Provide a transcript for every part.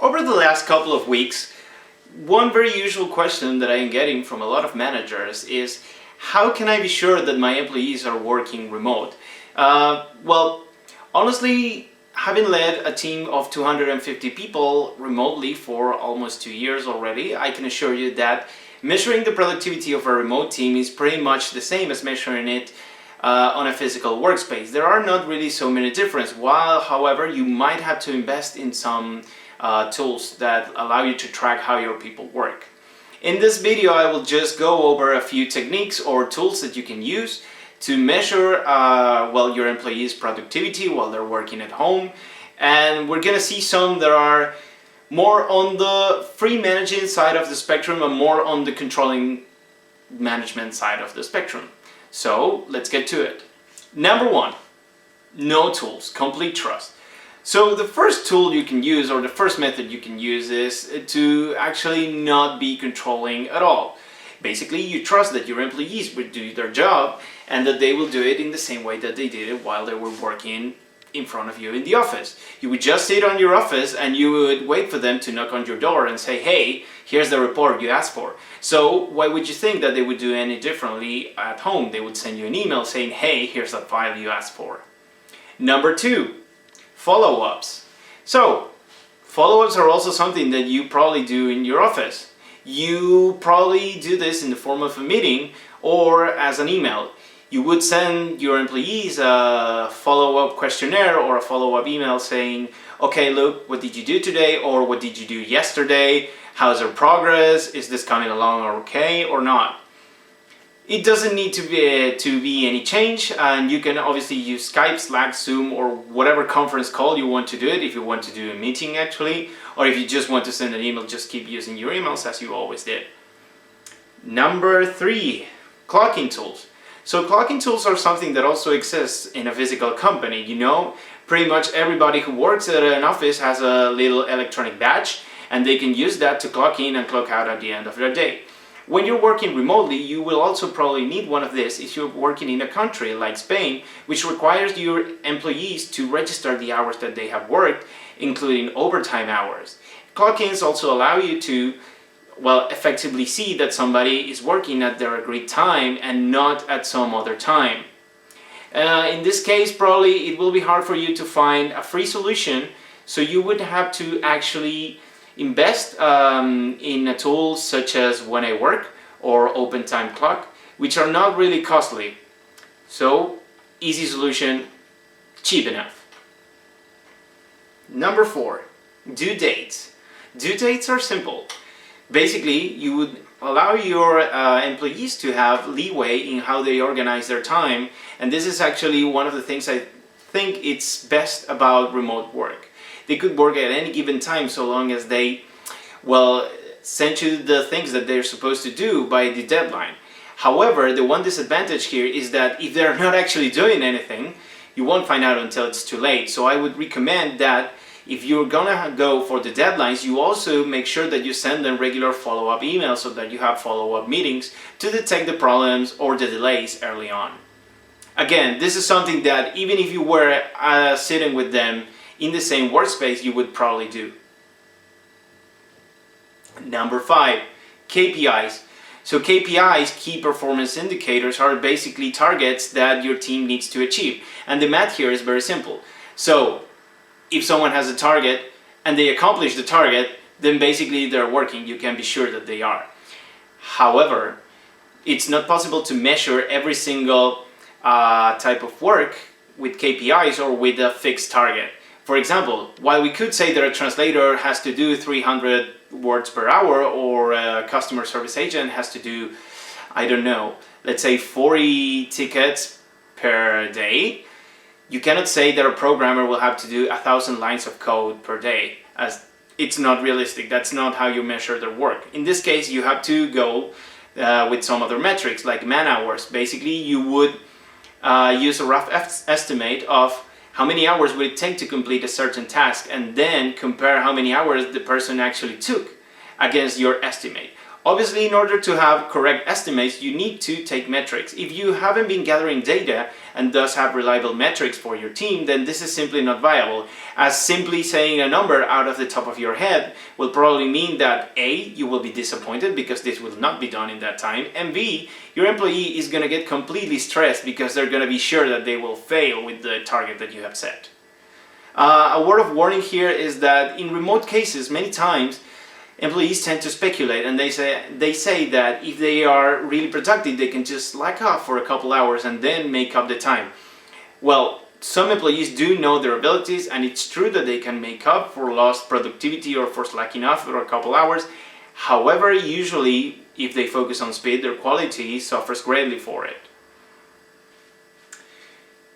Over the last couple of weeks, one very usual question that I am getting from a lot of managers is, how can I be sure that my employees are working remote? Well, honestly, having led a team of 250 people remotely for almost 2 years already, I can assure you that measuring the productivity of a remote team is pretty much the same as measuring it on a physical workspace. There are not really so many differences, while however you might have to invest in some tools that allow you to track how your people work. In this video I will just go over a few techniques or tools that you can use to measure your employees' productivity while they're working at home, and we're gonna see some that are more on the free managing side of the spectrum and more on the controlling management side of the spectrum. So let's get to it. Number one, no tools, complete trust. So the first tool you can use, or the first method you can use, is to actually not be controlling at all. Basically, you trust that your employees will do their job and that they will do it in the same way that they did it while they were working in front of you in the office. You would just sit on your office and you would wait for them to knock on your door and say, hey, here's the report you asked for. So why would you think that they would do any differently at home? They would send you an email saying, hey, here's that file you asked for. Number two, follow-ups. So follow-ups are also something that you probably do in your office. You probably do this in the form of a meeting or as an email. You would send your employees a follow-up questionnaire or a follow-up email saying, okay, look, what did you do today, or what did you do yesterday? How's your progress? Is this coming along okay or not? It doesn't need to be any change, and you can obviously use Skype, Slack, Zoom, or whatever conference call you want to do it. If you want to do a meeting actually, or if you just want to send an email, just keep using your emails as you always did. Number three, clocking tools. So clocking tools are something that also exists in a physical company. You know, pretty much everybody who works at an office has a little electronic badge, and they can use that to clock in and clock out at the end of their day. When you're working remotely, you will also probably need one of this if you're working in a country like Spain, which requires your employees to register the hours that they have worked, including overtime hours. Clock-ins also allow you to, effectively see that somebody is working at their agreed time and not at some other time. In this case, probably it will be hard for you to find a free solution, so you would have to actually invest in a tool such as When I Work or OpenTime Clock, which are not really costly. So, easy solution, cheap enough. Number four, due dates. Due dates are simple. Basically, you would allow your employees to have leeway in how they organize their time, and this is actually one of the things I think it's best about remote work. They could work at any given time so long as they, send you the things that they're supposed to do by the deadline. However, the one disadvantage here is that if they're not actually doing anything, you won't find out until it's too late. So I would recommend that if you're gonna go for the deadlines, you also make sure that you send them regular follow-up emails so that you have follow-up meetings to detect the problems or the delays early on. Again, this is something that even if you were sitting with them in the same workspace, you would probably do. Number five, KPIs. So KPIs, key performance indicators, are basically targets that your team needs to achieve. And the math here is very simple. So if someone has a target and they accomplish the target, then basically they're working. You can be sure that they are. However, it's not possible to measure every single type of work with KPIs or with a fixed target. For example, while we could say that a translator has to do 300 words per hour, or a customer service agent has to do, I don't know, let's say 40 tickets per day, you cannot say that a programmer will have to do 1,000 lines of code per day, as it's not realistic. That's not how you measure their work. In this case, you have to go with some other metrics like man hours. Basically, you would use a rough estimate of how many hours would it take to complete a certain task, and then compare how many hours the person actually took against your estimate. Obviously, in order to have correct estimates, you need to take metrics. If you haven't been gathering data and thus have reliable metrics for your team, then this is simply not viable, as simply saying a number out of the top of your head will probably mean that A, you will be disappointed because this will not be done in that time, and B, your employee is going to get completely stressed because they're going to be sure that they will fail with the target that you have set. A word of warning here is that in remote cases, many times, employees tend to speculate, and they say that if they are really productive, they can just slack off for a couple hours and then make up the time. Well, some employees do know their abilities, and it's true that they can make up for lost productivity or for slacking off for a couple hours. However, usually, if they focus on speed, their quality suffers greatly for it.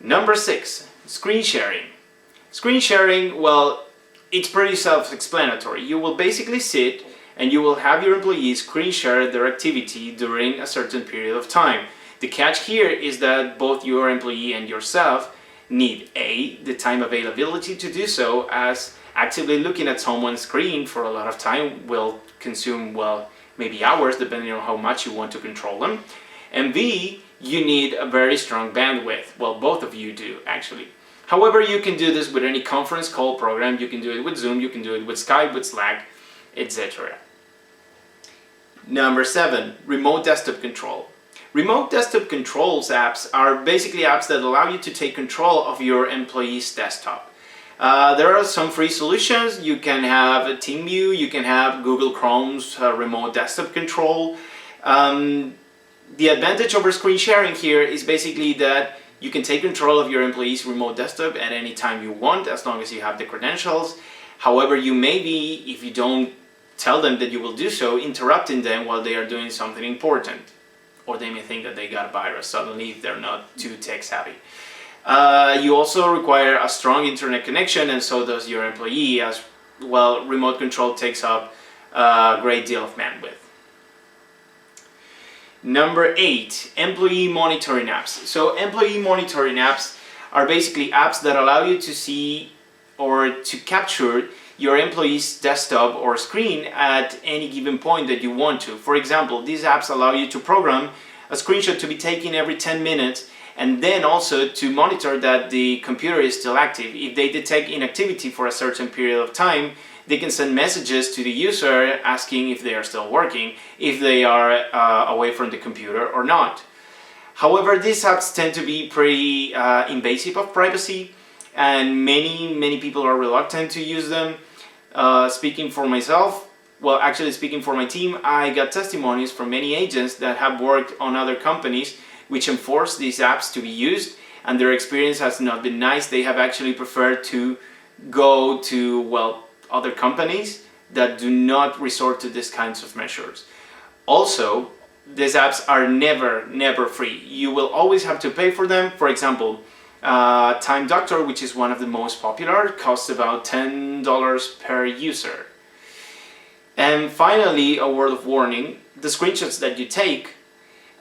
Number 6, screen sharing. Screen sharing, well, it's pretty self-explanatory. You will basically sit and you will have your employees screen share their activity during a certain period of time. The catch here is that both your employee and yourself need A, the time availability to do so, as actively looking at someone's screen for a lot of time will consume, well, maybe hours depending on how much you want to control them. And B, you need a very strong bandwidth. Well, both of you do actually. However, you can do this with any conference call program, you can do it with Zoom, you can do it with Skype, with Slack, etc. Number 7, remote desktop control. Remote desktop controls apps are basically apps that allow you to take control of your employee's desktop. There are some free solutions. You can have TeamView, you can have Google Chrome's remote desktop control. The advantage over screen sharing here is basically that you can take control of your employee's remote desktop at any time you want, as long as you have the credentials. However, you may be, if you don't tell them that you will do so, interrupting them while they are doing something important. Or they may think that they got a virus suddenly if they're not too tech savvy. You also require a strong internet connection, and so does your employee, as well. Remote control takes up a great deal of bandwidth. Number 8, employee monitoring apps. So employee monitoring apps are basically apps that allow you to see or to capture your employee's desktop or screen at any given point that you want to. For example, these apps allow you to program a screenshot to be taken every 10 minutes and then also to monitor that the computer is still active. If they detect inactivity for a certain period of time, they can send messages to the user asking if they are still working, if they are away from the computer or not. However, these apps tend to be pretty invasive of privacy, and many people are reluctant to use them. Speaking for myself, well, actually speaking for my team, I got testimonies from many agents that have worked on other companies which enforce these apps to be used, and their experience has not been nice. They have actually preferred to go to, well, other companies that do not resort to these kinds of measures. Also, these apps are never free. You will always have to pay for them. For example, Time Doctor, which is one of the most popular, costs about $10 per user. And finally, a word of warning, the screenshots that you take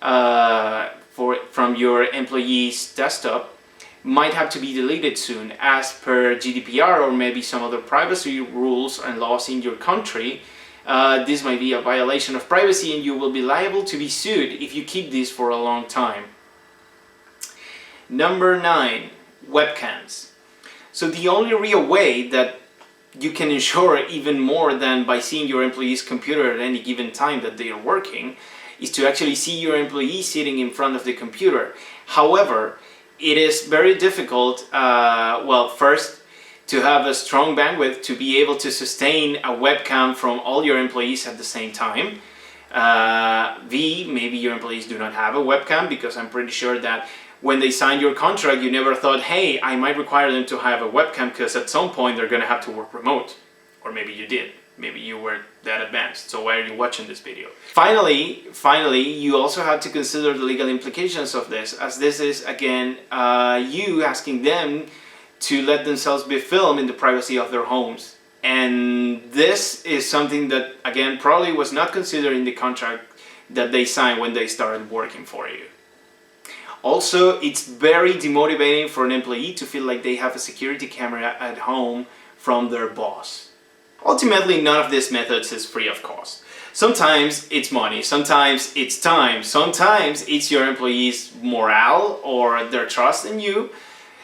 from your employee's desktop might have to be deleted soon, as per GDPR or maybe some other privacy rules and laws in your country. This might be a violation of privacy, and you will be liable to be sued if you keep this for a long time. Number 9, webcams. So the only real way that you can ensure even more than by seeing your employee's computer at any given time that they are working is to actually see your employee sitting in front of the computer. However, it is very difficult, first, to have a strong bandwidth to be able to sustain a webcam from all your employees at the same time. Maybe your employees do not have a webcam, because I'm pretty sure that when they signed your contract, you never thought, hey, I might require them to have a webcam because at some point they're going to have to work remote. Or maybe you did. Maybe you were that advanced. So why are you watching this video? Finally, you also have to consider the legal implications of this, as this is, again, you asking them to let themselves be filmed in the privacy of their homes. And this is something that, again, probably was not considered in the contract that they signed when they started working for you. Also, it's very demotivating for an employee to feel like they have a security camera at home from their boss. Ultimately, none of these methods is free of cost. Sometimes it's money, sometimes it's time, sometimes it's your employees' morale or their trust in you,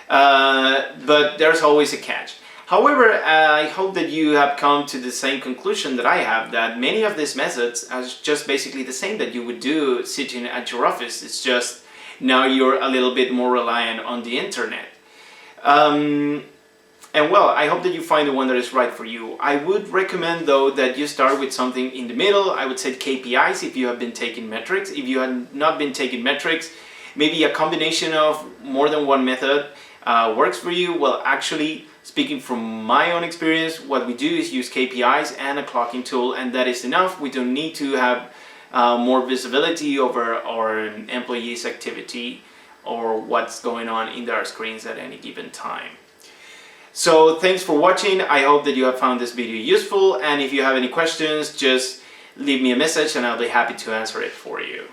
but there's always a catch. However, I hope that you have come to the same conclusion that I have, that many of these methods are just basically the same that you would do sitting at your office. It's just now you're a little bit more reliant on the internet. And well, I hope that you find the one that is right for you. I would recommend though that you start with something in the middle. I would say KPIs if you have been taking metrics. If you have not been taking metrics, maybe a combination of more than one method works for you. Well, actually, speaking from my own experience, what we do is use KPIs and a clocking tool, and that is enough. We don't need to have more visibility over our employees' activity or what's going on in their screens at any given time. So thanks for watching. I hope that you have found this video useful, and if you have any questions, just leave me a message and I'll be happy to answer it for you.